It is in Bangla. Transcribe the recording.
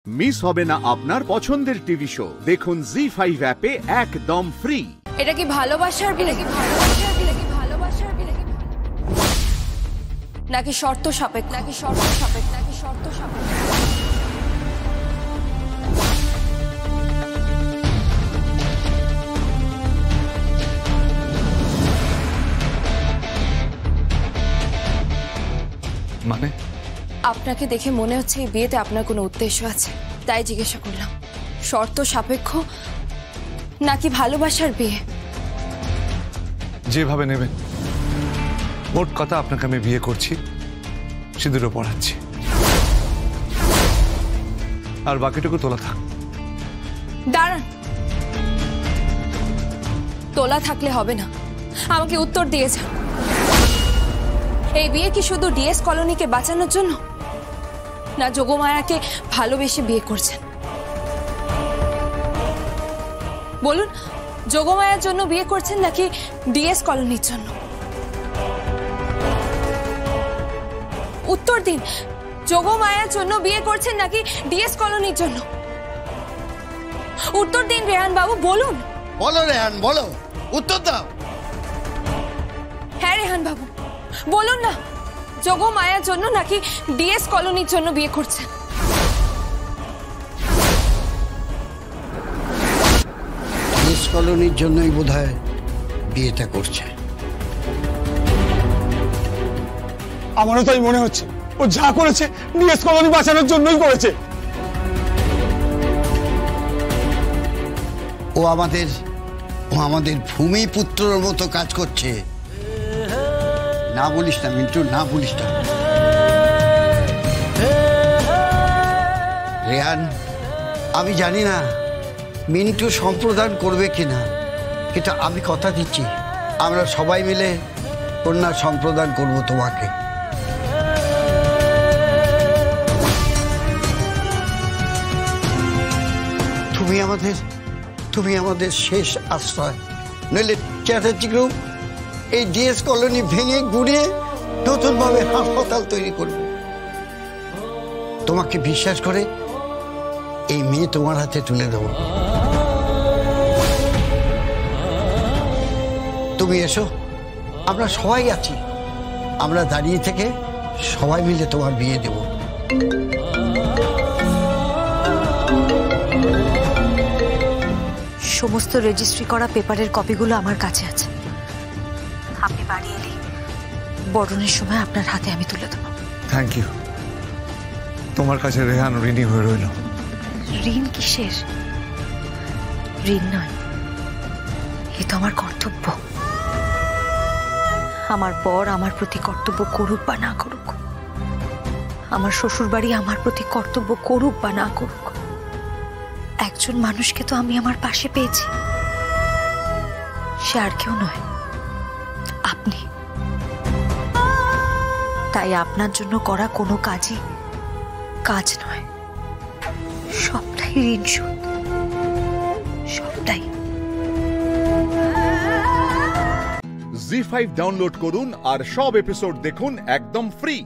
মিস হবে না আপনার পছন্দের টিভি শো। দেখুন জি5 অ্যাপে একদম ফ্রি। এটা কি ভালোবাসার বিলে নাকি শর্ত সাপেক্ষ মানে আপনাকে দেখে মনে হচ্ছে এই বিয়েতে আপনার কোনো উদ্দেশ্য আছে, তাই জিজ্ঞাসা করলাম। শর্ত সাপেক্ষ নাকি ভালোবাসার বিয়ে? যেভাবে নেবেন। মোট কথা, আপনাকে আমি বিয়ে করছি, সিঁদুরও পড়াচ্ছি, আর বাকিটুকু তোলা থাক। দাঁড়ান, তোলা থাকলে হবে না, আমাকে উত্তর দিয়েছেন। এই বিয়ে কি শুধু ডিএস কলোনিকে বাঁচানোর জন্য, না যোগমায়াকে ভালোবেসে বিয়ে করছেন? বলুন, যোগমায়ার জন্য বিয়ে করছেন নাকি ডিএস কলোনির জন্য? উত্তর দিন, যোগমায়ার জন্য বিয়ে করছেন নাকি ডিএস কলোনির জন্য? উত্তর দিন রেহান বাবু, বলুন। বলো রেহান, বলো, উত্তর দাও। হ্যাঁ রেহান বাবু, বলুন না, যোগমায়ার জন্য নাকি ডিএস কলোনির জন্য বিয়ে করছেন? ডিএস কলোনির জন্যই বোধহয় বিয়েটা করছে। আমারও তাই মনে হচ্ছে, ও যা করেছে ডিএস কলোনি বাঁচানোর জন্যই করেছে। ও আমাদের ভূমিপুত্রর মতো কাজ করছে। না বলিস না মিন্টু, না বলিস না। রেহান, আমি জানি না মিন্টু সম্প্রদান করবে কিনা, কিন্তু আমি কথা দিচ্ছি আমরা সবাই মিলে কন্যা সম্প্রদান করব তোমাকে। তুমি আমাদের শেষ আশ্রয়, নইলে চ্যাটার্জি গ্রুপ এই ডিএস কলোনি ভেঙে গুড়িয়ে নতুন ভাবে হাসপাতাল তৈরি করবে। তোমাকে বিশ্বাস করে এই মেয়ে তোমার হাতে তুলে দেব। তুমি এসো, আমরা সবাই আছি, আমরা দাঁড়িয়ে থেকে সবাই মিলে তোমার বিয়ে দেব। সমস্ত রেজিস্ট্রি করা পেপারের কপিগুলো আমার কাছে আছে। আপনি বাড়ি এলেই বরণের সময় আপনার হাতে আমি তুলে দেব। Thank you. তোমার কাছে রেহান ঋণী হয়ে রইল। ঋণ কিসের? ঋণ নয়, এ তো আমার কর্তব্য। আমার বর আমার প্রতি কর্তব্য করুক বা না করুক, আমার শ্বশুর বাড়ি আমার প্রতি কর্তব্য করুক বা না করুক, একজন মানুষকে তো আমি আমার পাশে পেয়েছি, সে আর কেউ নয়, আপনি। তাই আপনার জন্য করা কোনো কাজই কাজ নয়, সবটাই ঋণ শোধ, সবটাই। জি5 ডাউনলোড করুন আর সব এপিসোড দেখুন একদম ফ্রি।